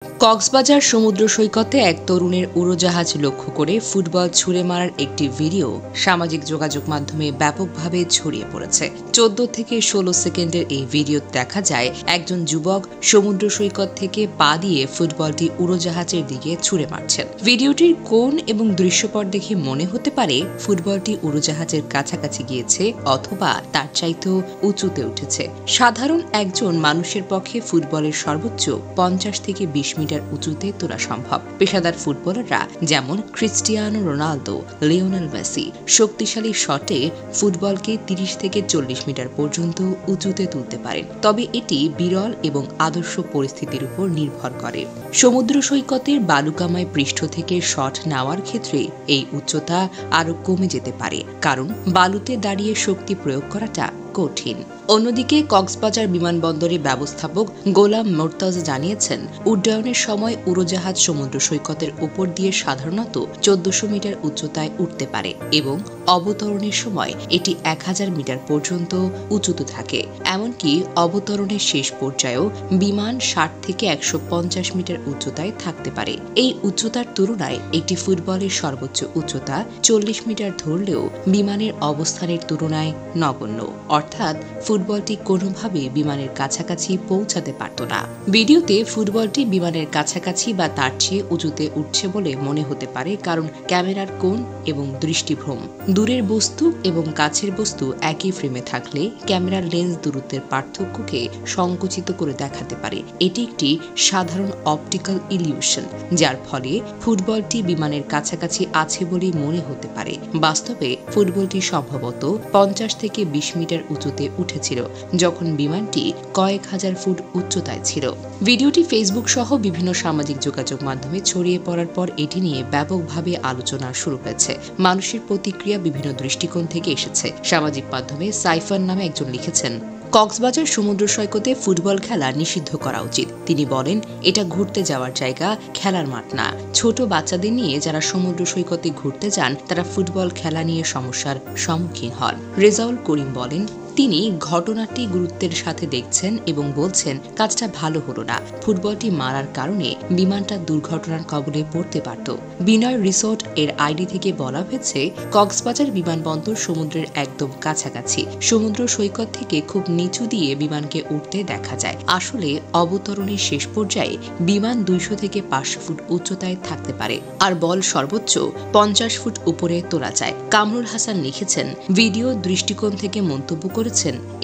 কক্সবাজার সমুদ্র সৈকতে এক তরুণের উড়োজাহাজ লক্ষ্য করে ফুটবল ছুড়ে মারার একটি ভিডিও সামাজিক যোগাযোগ মাধ্যমে ব্যাপকভাবে ছড়িয়ে পড়েছে। 14 থেকে 16 সেকেন্ডের এই ভিডিও দেখা যায় একজন যুবক সমুদ্র সৈকত থেকে পা দিয়ে ফুটবলটি উড়োজাহাজের দিকে ছুড়ে মারছেন। ভিডিওটির কোণ এবং দৃশ্যপট দেখে মনে হতে পারে ফুটবলটি উড়োজাহাজের কাছাকাছি গিয়েছে অথবা তার চাইতেও উঁচুতে উঠেছে। সাধারণ একজন মানুষের পক্ষে ফুটবলের সর্বোচ্চ 50 থেকে 20 মিটার উঁচুতে তোলা সম্ভব। পেশাদার ফুটবলাররা যেমন ক্রিস্টিয়ানো রোনালদো, লিওনেল মেসি শক্তিশালী শটে ফুটবলকে 30 থেকে 40 মিটার পর্যন্ত উঁচুতে তুলতে পারেন। তবে এটি বিরল এবং আদর্শ পরিস্থিতির উপর নির্ভর করে। সমুদ্র সৈকতের বালুকাময় পৃষ্ঠ থেকে শট নেওয়ার ক্ষেত্রে এই উচ্চতা আরও কমে যেতে পারে, কারণ বালুতে দাঁড়িয়ে শক্তি প্রয়োগ করাটা কঠিন। অন্যদিকে কক্সবাজার বিমানবন্দরে ব্যবস্থাপক গোলাম মোর্তাজা জানিয়েছেন, উড্ডয়নের সময় উড়োজাহাজ সমুদ্র সৈকতের উপর দিয়ে সাধারণত 1400 মিটার উচ্চতায় উঠতে পারে এবং অবতরণের সময় এটি 1000 মিটার পর্যন্ত উঁচুতে থাকে। এমনকি অবতরণের শেষ পর্যায়েও বিমান 60 থেকে 150 মিটার উচ্চতায় থাকতে পারে। এই উচ্চতার তুলনায় একটি ফুটবলের সর্বোচ্চ উচ্চতা 40 মিটার ধরলেও বিমানের অবস্থানের তুলনায় নগণ্য, অর্থাৎ ফুটবলটি কোনোভাবে বিমানের কাছাকাছি পৌঁছাতে পারত না। ভিডিওতে ফুটবলটি বিমানের কাছাকাছি বা তার চেয়ে উঁচুতে উঠছে বলে মনে হতে পারে, কারণ ক্যামেরার কোণ এবং দৃষ্টিভ্রম। দূরের বস্তু এবং কাছের বস্তু একই ফ্রেমে থাকলে ক্যামেরার লেন্স দূরত্বের পার্থক্যকে সংকুচিত করে দেখাতে পারে। এটি একটি সাধারণ অপটিক্যাল ইলিউশন, যার ফলে ফুটবলটি বিমানের কাছাকাছি আছে বলেই মনে হতে পারে। বাস্তবে ফুটবলটি সম্ভবত 50 থেকে 20 মিটার উঁচুতে উঠেছিল যখন বিমানটি কয়েক হাজার ফুট উচ্চতায় ছিল। ভিডিওটি ফেসবুক সহ বিভিন্ন সামাজিক যোগাযোগ মাধ্যমে ছড়িয়ে পড়ার পর এটি নিয়ে ব্যাপকভাবে আলোচনা শুরু হয়েছে। মানুষের প্রতিক্রিয়া বিভিন্ন দৃষ্টিকোণ থেকে এসেছে। সামাজিক মাধ্যমে সাইফার নামে একজন লিখেছেন, কক্সবাজার সমুদ্র সৈকতে ফুটবল খেলা নিষিদ্ধ করা উচিত। তিনি বলেন, এটা ঘুরতে যাওয়ার জায়গা, খেলার মাঠ না। ছোট বাচ্চাদের নিয়ে যারা সমুদ্র সৈকতে ঘুরতে যান তারা ফুটবল খেলা নিয়ে সমস্যার সম্মুখীন হন। রেজাউল করিম বলেন, তিনি ঘটনাটি গুরুত্বের সাথে দেখছেন এবং বলছেন, কাজটা ভালো হলো না। ফুটবলটি মারার কারণে বিমানটা দুর্ঘটনার কবলে পড়তে পারত। বিনয় রিসোর্ট এর আইডি থেকে বলা হয়েছে, কক্সবাজার বিমানবন্দর সমুদ্রের একদম কাছাকাছি। সমুদ্র সৈকত থেকে খুব নিচু দিয়ে বিমানকে উঠতে দেখা যায়। আসলে অবতরণের শেষ পর্যায়ে বিমান 200 থেকে 500 ফুট উচ্চতায় থাকতে পারে, আর বল সর্বোচ্চ 50 ফুট উপরে তোলা যায়। কামরুল হাসান লিখেছেন, ভিডিও দৃষ্টিকোণ থেকে মন্তব্য করেছেন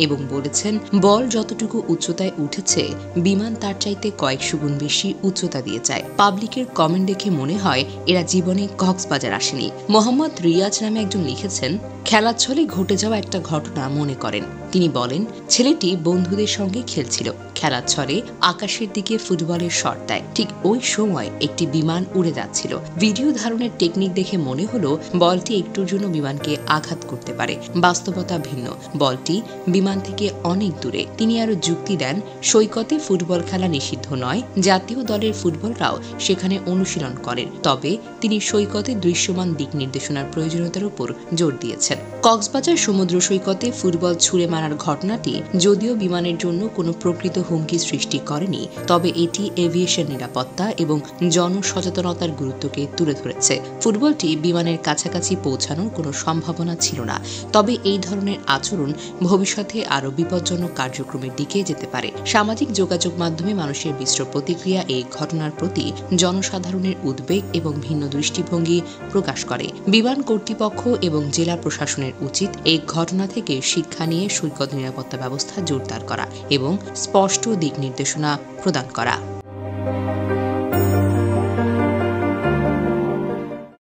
এবং বলেছেন, বল যতটুকু উচ্চতায় উঠেছে বিমান তার চাইতে কয়েকশো গুণ বেশি উচ্চতা দিয়ে যায়। পাবলিকের কমেন্ট দেখে মনে হয় এরা জীবনে কক্সবাজার আসেনি। মোহাম্মদ রিয়াজ নামে একজন লিখেছেন, খেলার ছলে ঘটে যাওয়া একটা ঘটনা মনে করেন। তিনি বলেন, ছেলেটি বন্ধুদের সঙ্গে খেলছিল। খেলার ছলে আকাশের দিকে ফুটবলের শট দেয়। ঠিক ওই সময় একটি বিমান উড়ে যাচ্ছিল। ভিডিও ধারণের টেকনিক দেখে মনে হলো বলটি একটুর জন্য বিমানকে আঘাত করতে পারে। বাস্তবতা ভিন্ন, বলটি বিমান থেকে অনেক দূরে। তিনি আরো যুক্তি দেন, সৈকতে ফুটবল খেলা নিষিদ্ধ নয়। জাতীয় দলের ফুটবলরাও সেখানে অনুশীলন করেন। তবে তিনি সৈকতে দৃশ্যমান দিক নির্দেশনার প্রয়োজনীয়তার উপর জোর দিয়েছেন। কক্সবাজার সমুদ্র সৈকতে ফুটবল ছুড়ে মারার ঘটনাটি যদিও বিমানের জন্য কোনো প্রকৃত হুমকি সৃষ্টি করেনি, তবে এটি এভিয়েশন নিরাপত্তা এবং জনসচেতনতার গুরুত্বকে তুলে ধরেছে। ফুটবলটি বিমানের কাছাকাছি পৌঁছানোর কোনো সম্ভাবনা ছিল না, তবে এই ধরনের আচরণ ভবিষ্যতে আরও বিপজ্জনক কার্যক্রমের দিকে যেতে পারে। সামাজিক যোগাযোগ মাধ্যমে মানুষের মিশ্র প্রতিক্রিয়া এই ঘটনার প্রতি জনসাধারণের উদ্বেগ এবং ভিন্ন দৃষ্টিভঙ্গি প্রকাশ করে। বিমান কর্তৃপক্ষ এবং জেলা প্রশাসনের উচিত এই ঘটনা থেকে শিক্ষা নিয়ে সৈকত নিরাপত্তা ব্যবস্থা জোরদার করা এবং স্পষ্ট দিক নির্দেশনা প্রদান করা।